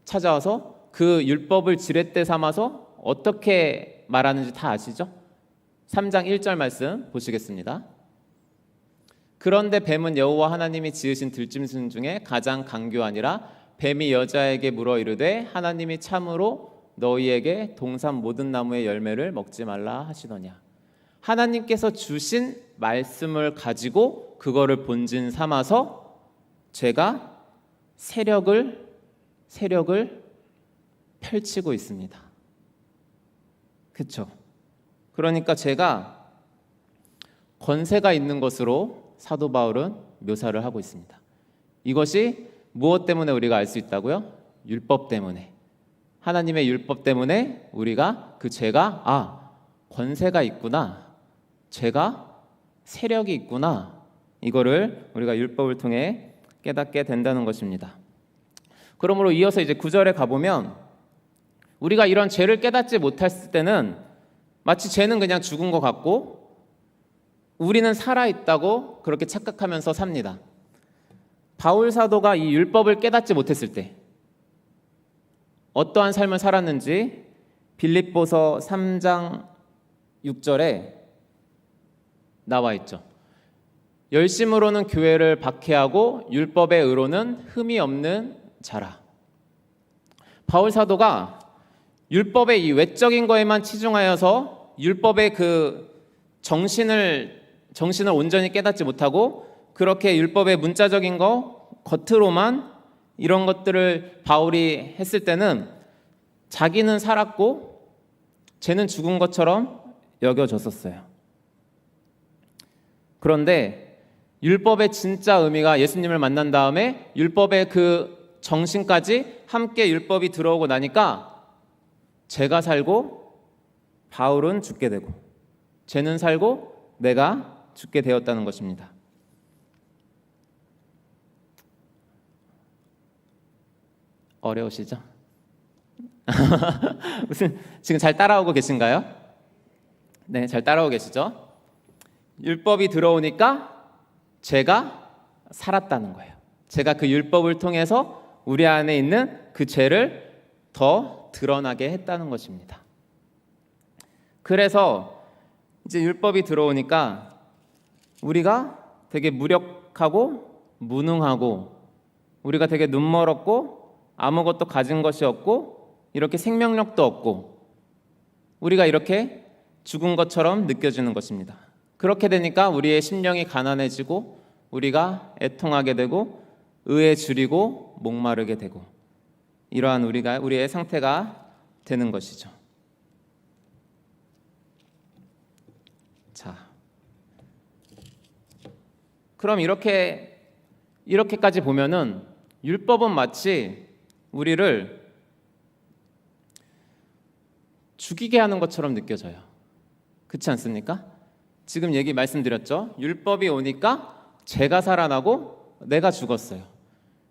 찾아와서 그 율법을 지렛대 삼아서 어떻게 말하는지 다 아시죠? 3장 1절 말씀 보시겠습니다. 그런데 뱀은 여호와 하나님이 지으신 들짐승 중에 가장 강교하니라. 뱀이 여자에게 물어 이르되 하나님이 참으로 너희에게 동산 모든 나무의 열매를 먹지 말라 하시더냐. 하나님께서 주신 말씀을 가지고 그거를 본진 삼아서 죄가 세력을 펼치고 있습니다. 그렇죠? 그러니까 죄가 권세가 있는 것으로 사도 바울은 묘사를 하고 있습니다. 이것이 무엇 때문에 우리가 알 수 있다고요? 율법 때문에. 하나님의 율법 때문에 우리가 그 죄가 권세가 있구나, 죄가 세력이 있구나, 이거를 우리가 율법을 통해 깨닫게 된다는 것입니다. 그러므로 이어서 이제 9절에 가보면 우리가 이런 죄를 깨닫지 못했을 때는 마치 죄는 그냥 죽은 것 같고 우리는 살아있다고 그렇게 착각하면서 삽니다. 바울 사도가 이 율법을 깨닫지 못했을 때 어떠한 삶을 살았는지 빌립보서 3장 6절에 나와 있죠. 열심으로는 교회를 박해하고 율법의 의로는 흠이 없는 자라. 바울 사도가 율법의 이 외적인 거에만 치중하여서 율법의 그 정신을 온전히 깨닫지 못하고 그렇게 율법의 문자적인 거 겉으로만 이런 것들을 바울이 했을 때는 자기는 살았고 죄는 죽은 것처럼 여겨졌었어요. 그런데 율법의 진짜 의미가 예수님을 만난 다음에 율법의 그 정신까지 함께 율법이 들어오고 나니까 죄가 살고 바울은 죽게 되고 죄는 살고 내가 죽게 되었다는 것입니다. 어려우시죠? 무슨 지금 잘 따라오고 계신가요? 네, 잘 따라오고 계시죠? 율법이 들어오니까 죄가 살았다는 거예요. 제가 그 율법을 통해서 우리 안에 있는 그 죄를 더 드러나게 했다는 것입니다. 그래서 이제 율법이 들어오니까 우리가 되게 무력하고 무능하고 우리가 되게 눈멀었고 아무것도 가진 것이 없고 이렇게 생명력도 없고 우리가 이렇게 죽은 것처럼 느껴지는 것입니다. 그렇게 되니까 우리의 심령이 가난해지고 우리가 애통하게 되고 의에 줄이고 목마르게 되고 이러한 우리의 상태가 되는 것이죠. 자, 그럼 이렇게까지 보면은 율법은 마치 우리를 죽이게 하는 것처럼 느껴져요. 그렇지 않습니까? 지금 말씀드렸죠. 율법이 오니까 죄가 살아나고 내가 죽었어요.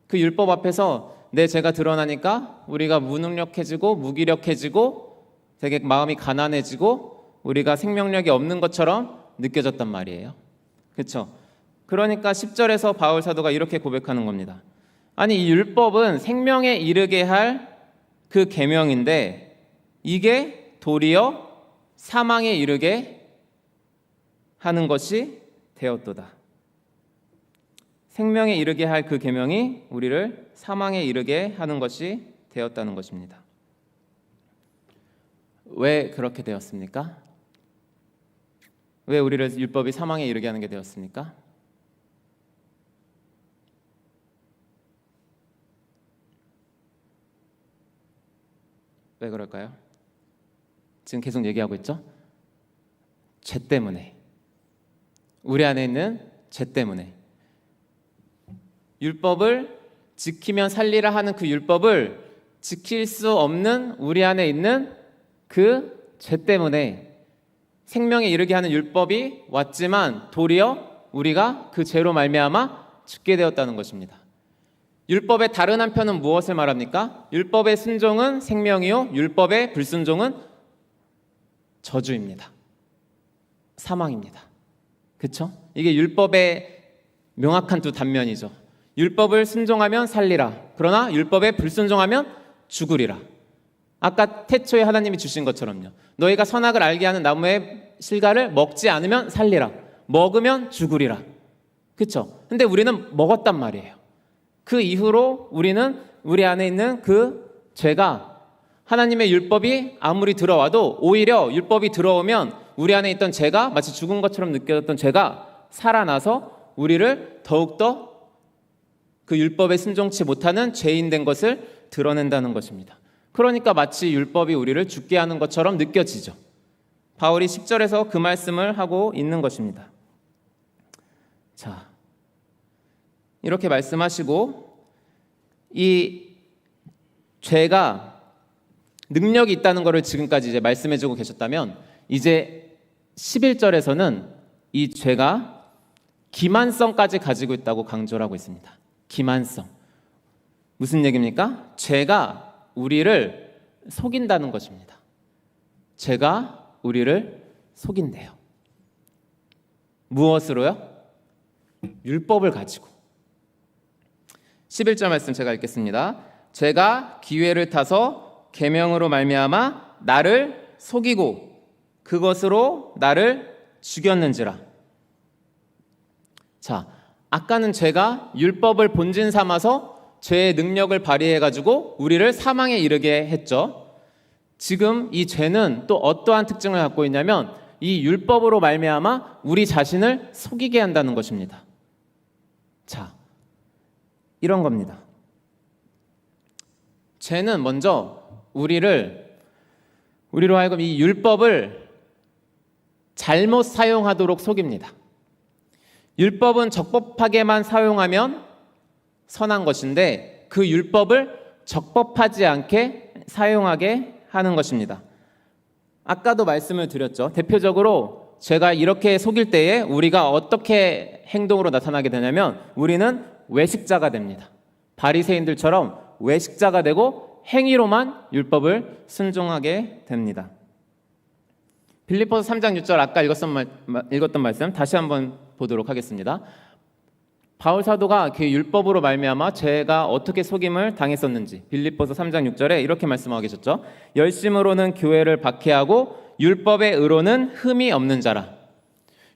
그 율법 앞에서 내 죄가 드러나니까 우리가 무능력해지고 무기력해지고 되게 마음이 가난해지고 우리가 생명력이 없는 것처럼 느껴졌단 말이에요. 그렇죠? 그러니까 10절에서 바울 사도가 이렇게 고백하는 겁니다. 아니, 이 율법은 생명에 이르게 할 그 계명인데 이게 도리어 사망에 이르게 하는 것이 되었도다. 생명에 이르게 할 그 계명이 우리를 사망에 이르게 하는 것이 되었다는 것입니다. 왜 그렇게 되었습니까? 왜 우리를 율법이 사망에 이르게 하는 게 되었습니까? 왜 그럴까요? 지금 계속 얘기하고 있죠? 죄 때문에. 우리 안에 있는 죄 때문에. 율법을 지키면 살리라 하는 그 율법을 지킬 수 없는 우리 안에 있는 그 죄 때문에 생명에 이르게 하는 율법이 왔지만 도리어 우리가 그 죄로 말미암아 죽게 되었다는 것입니다. 율법의 다른 한편은 무엇을 말합니까? 율법의 순종은 생명이요 율법의 불순종은 저주입니다. 사망입니다. 그렇죠? 이게 율법의 명확한 두 단면이죠. 율법을 순종하면 살리라. 그러나 율법에 불순종하면 죽으리라. 아까 태초에 하나님이 주신 것처럼요. 너희가 선악을 알게 하는 나무의 실과를 먹지 않으면 살리라. 먹으면 죽으리라. 그렇죠? 근데 우리는 먹었단 말이에요. 그 이후로 우리는 우리 안에 있는 그 죄가 하나님의 율법이 아무리 들어와도 오히려 율법이 들어오면 우리 안에 있던 죄가 마치 죽은 것처럼 느껴졌던 죄가 살아나서 우리를 더욱더 그 율법에 순종치 못하는 죄인 된 것을 드러낸다는 것입니다. 그러니까 마치 율법이 우리를 죽게 하는 것처럼 느껴지죠. 바울이 10절에서 그 말씀을 하고 있는 것입니다. 자, 이렇게 말씀하시고 이 죄가 능력이 있다는 것을 지금까지 이제 말씀해주고 계셨다면 이제 11절에서는 이 죄가 기만성까지 가지고 있다고 강조를 하고 있습니다. 기만성. 무슨 얘기입니까? 죄가 우리를 속인다는 것입니다. 죄가 우리를 속인대요. 무엇으로요? 율법을 가지고. 11절 말씀 제가 읽겠습니다. 죄가 기회를 타서 계명으로 말미암아 나를 속이고 그것으로 나를 죽였는지라. 자, 아까는 죄가 율법을 본진 삼아서 죄의 능력을 발휘해가지고 우리를 사망에 이르게 했죠. 지금 이 죄는 또 어떠한 특징을 갖고 있냐면 이 율법으로 말미암아 우리 자신을 속이게 한다는 것입니다. 자, 이런 겁니다. 죄는 먼저 우리로 하여금 이 율법을 잘못 사용하도록 속입니다. 율법은 적법하게만 사용하면 선한 것인데 그 율법을 적법하지 않게 사용하게 하는 것입니다. 아까도 말씀을 드렸죠. 대표적으로 제가 이렇게 속일 때에 우리가 어떻게 행동으로 나타나게 되냐면 우리는 외식자가 됩니다. 바리새인들처럼 외식자가 되고 행위로만 율법을 순종하게 됩니다. 빌립보서 3장 6절 아까 읽었던 말씀 다시 한번 보도록 하겠습니다. 바울 사도가 그 율법으로 말미암아 죄가 어떻게 속임을 당했었는지 빌립보서 3장 6절에 이렇게 말씀하고 계셨죠. 열심으로는 교회를 박해하고 율법의 의로는 흠이 없는 자라.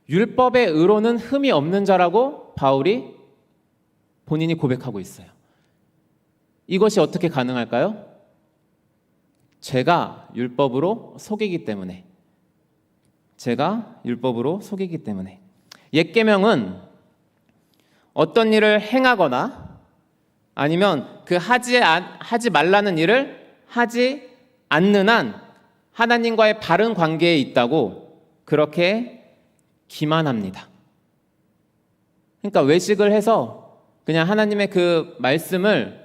율법의 의로는 흠이 없는 자라고 바울이 본인이 고백하고 있어요. 이것이 어떻게 가능할까요? 죄가 율법으로 속이기 때문에. 죄가 율법으로 속이기 때문에. 옛 계명은 어떤 일을 행하거나 아니면 그 하지 말라는 일을 하지 않는 한 하나님과의 바른 관계에 있다고 그렇게 기만합니다. 그러니까 외식을 해서 그냥 하나님의 그 말씀을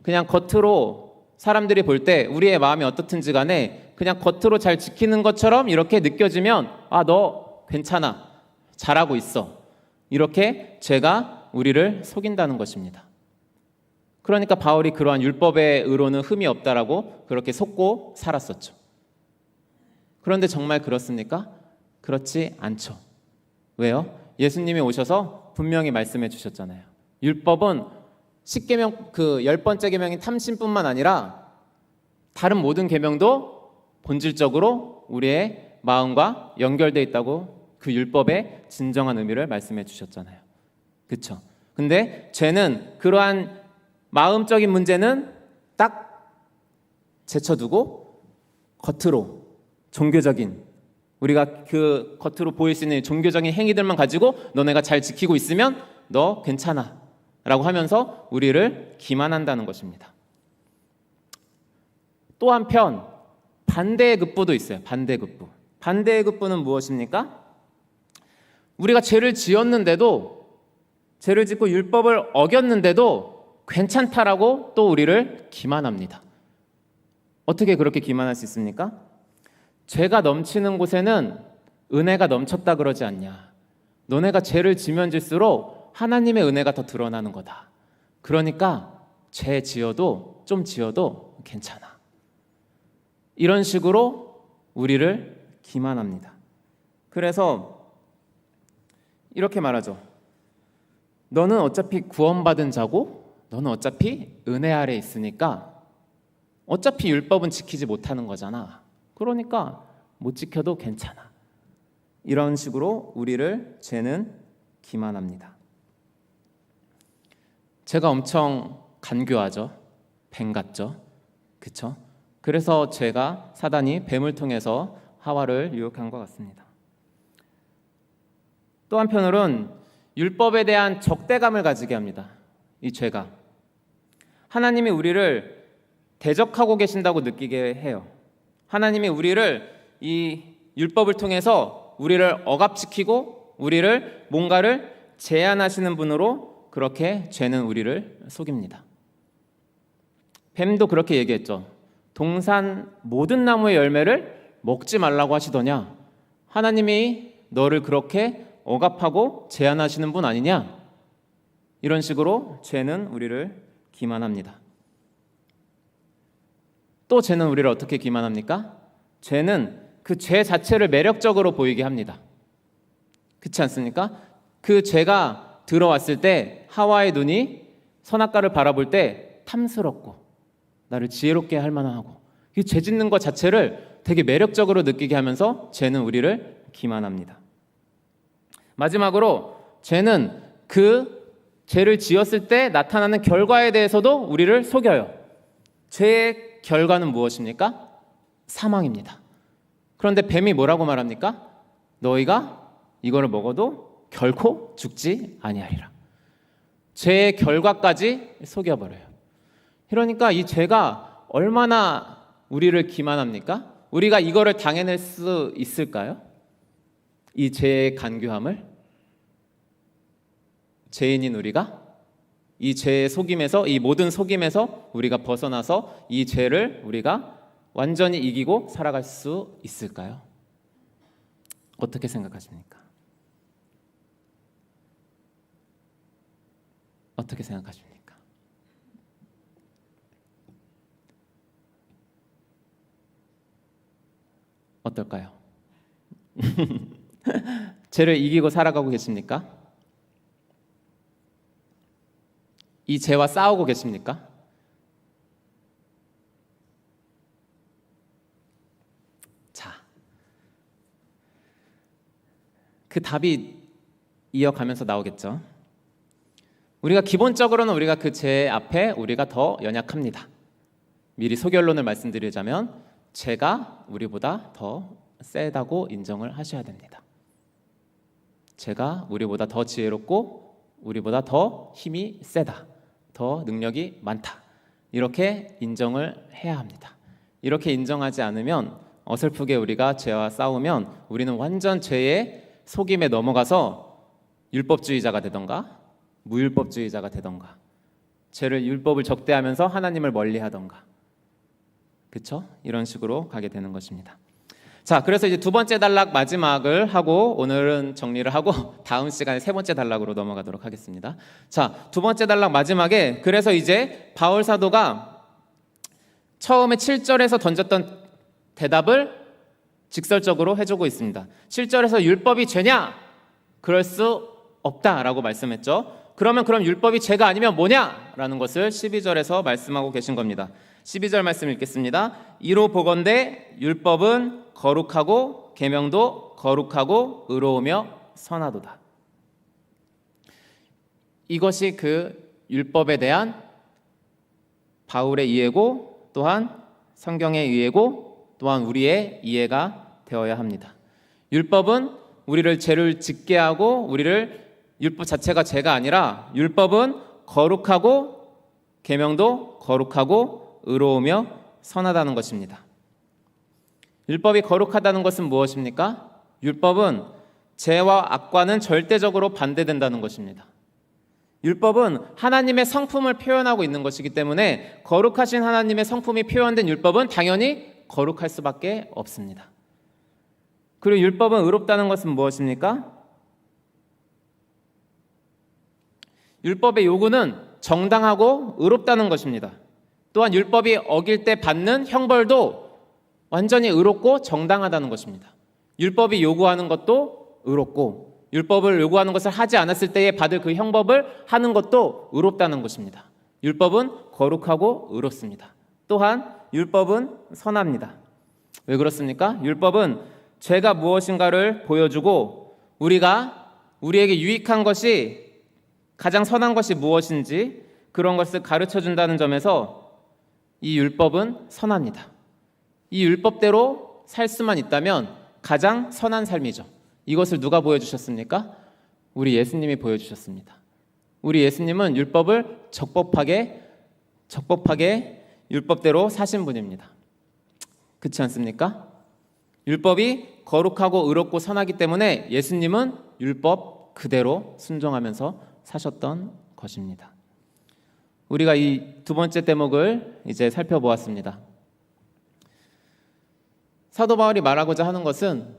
그냥 겉으로 사람들이 볼 때 우리의 마음이 어떻든지 간에 그냥 겉으로 잘 지키는 것처럼 이렇게 느껴지면 아, 너 괜찮아. 잘하고 있어. 이렇게 죄가 우리를 속인다는 것입니다. 그러니까 바울이 그러한 율법의 의로는 흠이 없다라고 그렇게 속고 살았었죠. 그런데 정말 그렇습니까? 그렇지 않죠. 왜요? 예수님이 오셔서 분명히 말씀해 주셨잖아요. 율법은 10계명 그 10번째 계명인 탐심뿐만 아니라 다른 모든 계명도 본질적으로 우리의 마음과 연결되어 있다고 그 율법의 진정한 의미를 말씀해 주셨잖아요. 그렇죠? 근데 죄는 그러한 마음적인 문제는 딱 제쳐두고 겉으로 종교적인 우리가 그 겉으로 보일 수 있는 종교적인 행위들만 가지고 너네가 잘 지키고 있으면 너 괜찮아 라고 하면서 우리를 기만한다는 것입니다. 또 한편 반대의 급부도 있어요. 반대의 급부. 반대의 급부는 무엇입니까? 우리가 죄를 지었는데도 죄를 짓고 율법을 어겼는데도 괜찮다라고 또 우리를 기만합니다. 어떻게 그렇게 기만할 수 있습니까? 죄가 넘치는 곳에는 은혜가 넘쳤다 그러지 않냐. 너네가 죄를 지면 질수록 하나님의 은혜가 더 드러나는 거다. 그러니까 죄 지어도 좀 지어도 괜찮아. 이런 식으로 우리를 기만합니다. 그래서 이렇게 말하죠. 너는 어차피 구원받은 자고 너는 어차피 은혜 아래 있으니까 어차피 율법은 지키지 못하는 거잖아. 그러니까 못 지켜도 괜찮아. 이런 식으로 우리를 죄는 기만합니다. 죄가 엄청 간교하죠. 뱀 같죠. 그렇죠? 그래서 죄가 사단이 뱀을 통해서 하와를 유혹한 것 같습니다. 또 한편으로는 율법에 대한 적대감을 가지게 합니다. 이 죄가 하나님이 우리를 대적하고 계신다고 느끼게 해요. 하나님이 우리를 이 율법을 통해서 우리를 억압시키고 우리를 뭔가를 제한하시는 분으로 그렇게 죄는 우리를 속입니다. 뱀도 그렇게 얘기했죠. 동산 모든 나무의 열매를 먹지 말라고 하시더냐. 하나님이 너를 그렇게 억압하고 제한하시는 분 아니냐. 이런 식으로 죄는 우리를 기만합니다. 또 죄는 우리를 어떻게 기만합니까? 죄는 그 죄 자체를 매력적으로 보이게 합니다. 그렇지 않습니까? 그 죄가 들어왔을 때 하와의 눈이 선악과를 바라볼 때 탐스럽고 나를 지혜롭게 할 만하고 이 죄 짓는 것 자체를 되게 매력적으로 느끼게 하면서 죄는 우리를 기만합니다. 마지막으로 죄는 그 죄를 지었을 때 나타나는 결과에 대해서도 우리를 속여요. 죄의 결과는 무엇입니까? 사망입니다. 그런데 뱀이 뭐라고 말합니까? 너희가 이거를 먹어도 결코 죽지 아니하리라. 죄의 결과까지 속여버려요. 그러니까 이 죄가 얼마나 우리를 기만합니까? 우리가 이거를 당해낼 수 있을까요? 이 죄의 간교함을? 죄인인 우리가 이 죄의 속임에서, 이 모든 속임에서 우리가 벗어나서 이 죄를 우리가 완전히 이기고 살아갈 수 있을까요? 어떻게 생각하십니까? 어떻게 생각하십니까? 어떨까요? 죄를 이기고 살아가고 계십니까? 이 죄와 싸우고 계십니까? 자, 그 답이 이어가면서 나오겠죠. 우리가 기본적으로는 우리가 그 죄 앞에 우리가 더 연약합니다. 미리 소결론을 말씀드리자면 죄가 우리보다 더 세다고 인정을 하셔야 됩니다. 죄가 우리보다 더 지혜롭고 우리보다 더 힘이 세다. 더 능력이 많다. 이렇게 인정을 해야 합니다. 이렇게 인정하지 않으면 어설프게 우리가 죄와 싸우면 우리는 완전 죄의 속임에 넘어가서 율법주의자가 되던가 무율법주의자가 되던가 죄를 율법을 적대하면서 하나님을 멀리하던가 그렇죠? 이런 식으로 가게 되는 것입니다. 자, 그래서 이제 두 번째 단락 마지막을 하고 오늘은 정리를 하고 다음 시간에 세 번째 단락으로 넘어가도록 하겠습니다. 자, 두 번째 단락 마지막에 그래서 이제 바울 사도가 처음에 7절에서 던졌던 대답을 직설적으로 해주고 있습니다. 7절에서 율법이 죄냐? 그럴 수 없다라고 말씀했죠. 그럼 율법이 죄가 아니면 뭐냐? 라는 것을 12절에서 말씀하고 계신 겁니다. 12절 말씀 읽겠습니다. 이로 보건대 율법은 거룩하고 계명도 거룩하고 의로우며 선하도다. 이것이 그 율법에 대한 바울의 이해고 또한 성경의 이해고 또한 우리의 이해가 되어야 합니다. 율법은 우리를 죄를 짓게 하고 우리를 율법 자체가 죄가 아니라 율법은 거룩하고 계명도 거룩하고 의로우며 선하다는 것입니다. 율법이 거룩하다는 것은 무엇입니까? 율법은 죄와 악과는 절대적으로 반대된다는 것입니다. 율법은 하나님의 성품을 표현하고 있는 것이기 때문에 거룩하신 하나님의 성품이 표현된 율법은 당연히 거룩할 수밖에 없습니다. 그리고 율법은 의롭다는 것은 무엇입니까? 율법의 요구는 정당하고 의롭다는 것입니다. 또한 율법이 어길 때 받는 형벌도 완전히 의롭고 정당하다는 것입니다. 율법이 요구하는 것도 의롭고 율법을 요구하는 것을 하지 않았을 때에 받을 그 형벌을 하는 것도 의롭다는 것입니다. 율법은 거룩하고 의롭습니다. 또한 율법은 선합니다. 왜 그렇습니까? 율법은 죄가 무엇인가를 보여주고 우리에게 유익한 것이 가장 선한 것이 무엇인지 그런 것을 가르쳐준다는 점에서 이 율법은 선합니다. 이 율법대로 살 수만 있다면 가장 선한 삶이죠. 이것을 누가 보여주셨습니까? 우리 예수님이 보여주셨습니다. 우리 예수님은 율법을 적법하게 율법대로 사신 분입니다. 그렇지 않습니까? 율법이 거룩하고 의롭고 선하기 때문에 예수님은 율법 그대로 순종하면서 사셨던 것입니다. 우리가 이 두 번째 대목을 이제 살펴보았습니다. 사도 바울이 말하고자 하는 것은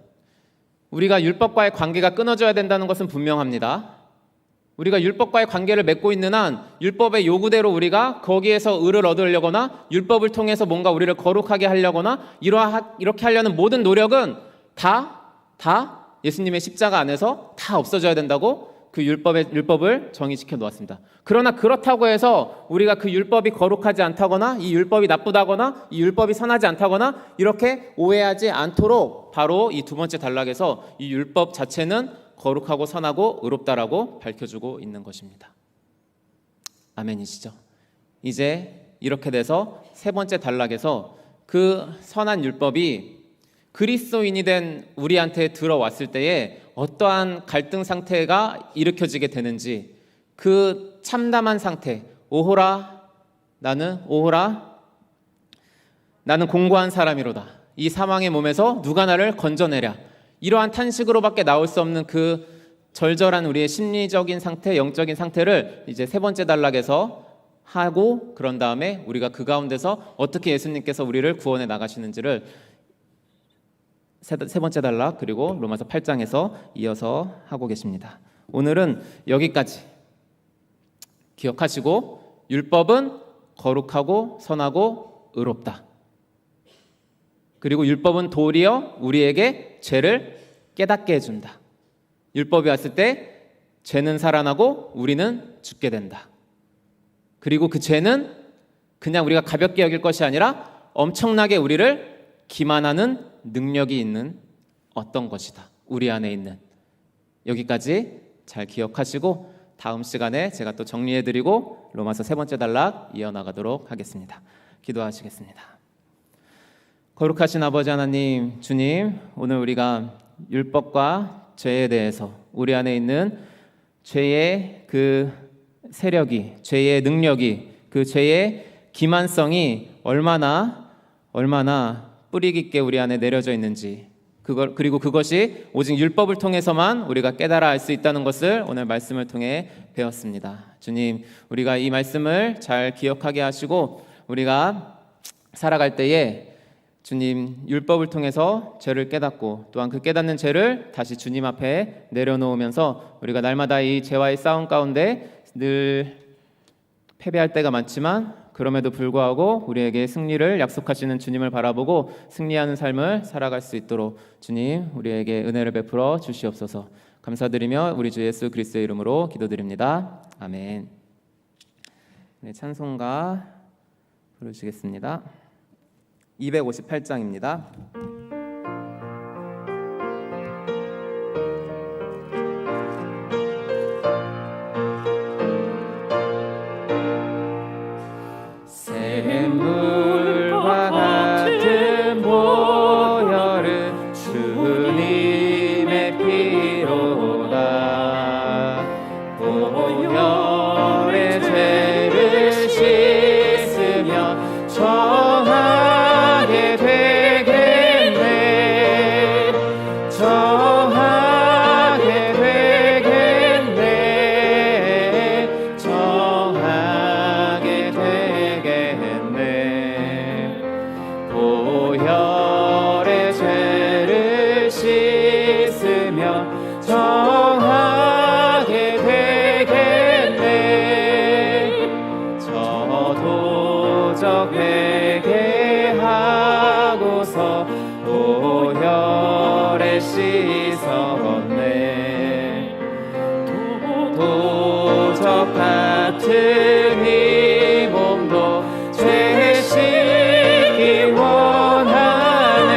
우리가 율법과의 관계가 끊어져야 된다는 것은 분명합니다. 우리가 율법과의 관계를 맺고 있는 한 율법의 요구대로 우리가 거기에서 의를 얻으려거나 율법을 통해서 뭔가 우리를 거룩하게 하려거나 이렇게 하려는 모든 노력은 다 예수님의 십자가 안에서 다 없어져야 된다고 그 율법을 정의시켜 놓았습니다. 그러나 그렇다고 해서 우리가 그 율법이 거룩하지 않다거나 이 율법이 나쁘다거나 이 율법이 선하지 않다거나 이렇게 오해하지 않도록 바로 이 두 번째 단락에서 이 율법 자체는 거룩하고 선하고 의롭다라고 밝혀주고 있는 것입니다. 아멘이시죠? 이제 이렇게 돼서 세 번째 단락에서 그 선한 율법이 그리스도인이 된 우리한테 들어왔을 때에 어떠한 갈등 상태가 일으켜지게 되는지 그 참담한 상태, 나는 공고한 사람이로다. 이 사망의 몸에서 누가 나를 건져내랴. 이러한 탄식으로밖에 나올 수 없는 그 절절한 우리의 심리적인 상태, 영적인 상태를 이제 세 번째 단락에서 하고 그런 다음에 우리가 그 가운데서 어떻게 예수님께서 우리를 구원해 나가시는지를 세 번째 단락 그리고 로마서 8장에서 이어서 하고 계십니다. 오늘은 여기까지 기억하시고 율법은 거룩하고 선하고 의롭다. 그리고 율법은 도리어 우리에게 죄를 깨닫게 해준다. 율법이 왔을 때 죄는 살아나고 우리는 죽게 된다. 그리고 그 죄는 그냥 우리가 가볍게 여길 것이 아니라 엄청나게 우리를 기만하는 능력이 있는 어떤 것이다. 우리 안에 있는. 여기까지 잘 기억하시고 다음 시간에 제가 또 정리해드리고 로마서 세 번째 단락 이어나가도록 하겠습니다. 기도하시겠습니다. 거룩하신 아버지 하나님, 주님, 오늘 우리가 율법과 죄에 대해서 우리 안에 있는 죄의 그 세력이, 죄의 능력이, 그 죄의 기만성이 얼마나 뿌리 깊게 우리 안에 내려져 있는지, 그리고 그것이 오직 율법을 통해서만 우리가 깨달아 알 수 있다는 것을 오늘 말씀을 통해 배웠습니다. 주님, 우리가 이 말씀을 잘 기억하게 하시고 우리가 살아갈 때에 주님 율법을 통해서 죄를 깨닫고 또한 그 깨닫는 죄를 다시 주님 앞에 내려놓으면서 우리가 날마다 이 죄와의 싸움 가운데 늘 패배할 때가 많지만 그럼에도 불구하고 우리에게 승리를 약속하시는 주님을 바라보고 승리하는 삶을 살아갈 수 있도록 주님 우리에게 은혜를 베풀어 주시옵소서. 감사드리며 우리 주 예수 그리스도의 이름으로 기도드립니다. 아멘. 네, 찬송가 부르시겠습니다. 258장입니다. 샘물과 같은 보혈은 주님의 피로다. 보혈의 죄를 씻으며 정하게 되겠네. 도적 같은 이 몸도 죄 씻기 원하네.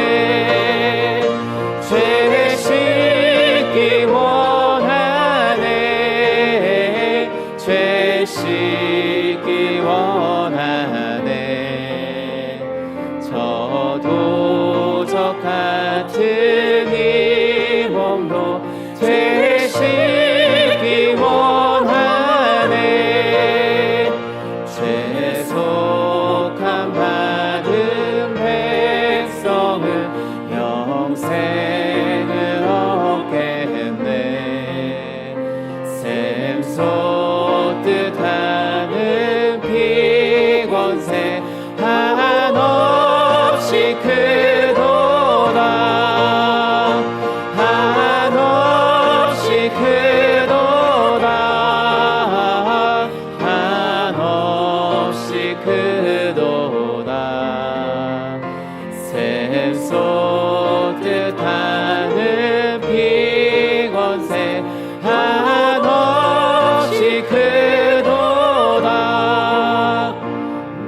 죄 씻기 원하네. 죄 씻기 원하네. 저 도적 같은 이 몸도 죄 씻기 원하네. 죄 속함 받은 백성은 영생을 얻겠네. 샘 솟듯 하는 피권세 한없이 크도다. 한없이 크도다. 한없이 크도다. 샘 솟듯 하는 피권세 한없이 크도다.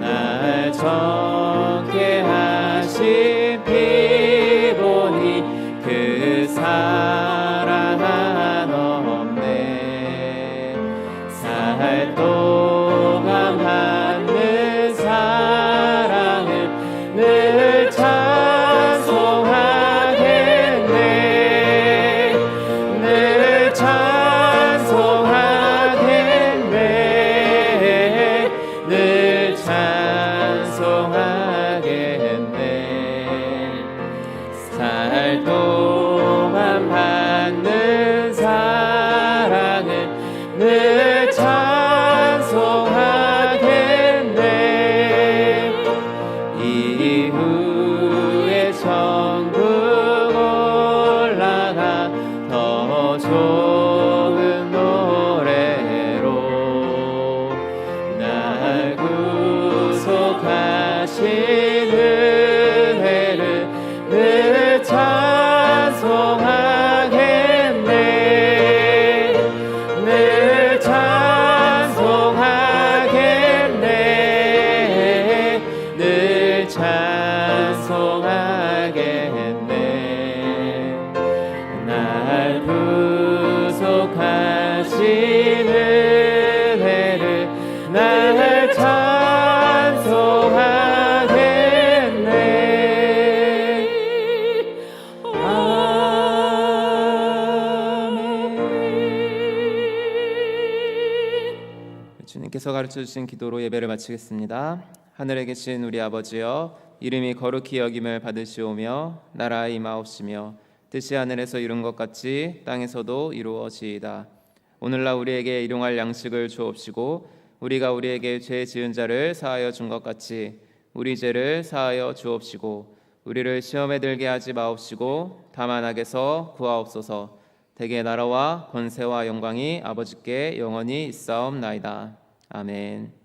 날 정케 하신 피 보니 그 사랑 한없네. 살동안 받는 사랑을 늘 찬송하겠네. 늘 찬송하겠네. 늘 찬송하겠네. 살 동안 받는 사랑을 늘 찬송하겠네. 이후에 천국 올라가 더 좋은 노래로 날 구속하신 은혜를 늘 찬송하겠네. 늘 찬송하겠네. 늘 찬송하겠네. 날 구속하신 은혜를 날 찬송하겠네. 아멘. 주님께서 가르쳐 주신 기도로 예배를 마치겠습니다. 하늘에 계신 우리 아버지여, 이름이 거룩히 여김을 받으시오며 나라가 임하옵시며 뜻이 하늘에서 이룬 것 같이 땅에서도 이루어지이다. 오늘날 우리에게 일용할 양식을 주옵시고 우리가 우리에게 죄 지은 자를 사하여 준 것 같이 우리 죄를 사하여 주옵시고 우리를 시험에 들게 하지 마옵시고 다만 악에서 구하옵소서. 대개 나라와 권세와 영광이 아버지께 영원히 있사옵나이다. 아멘.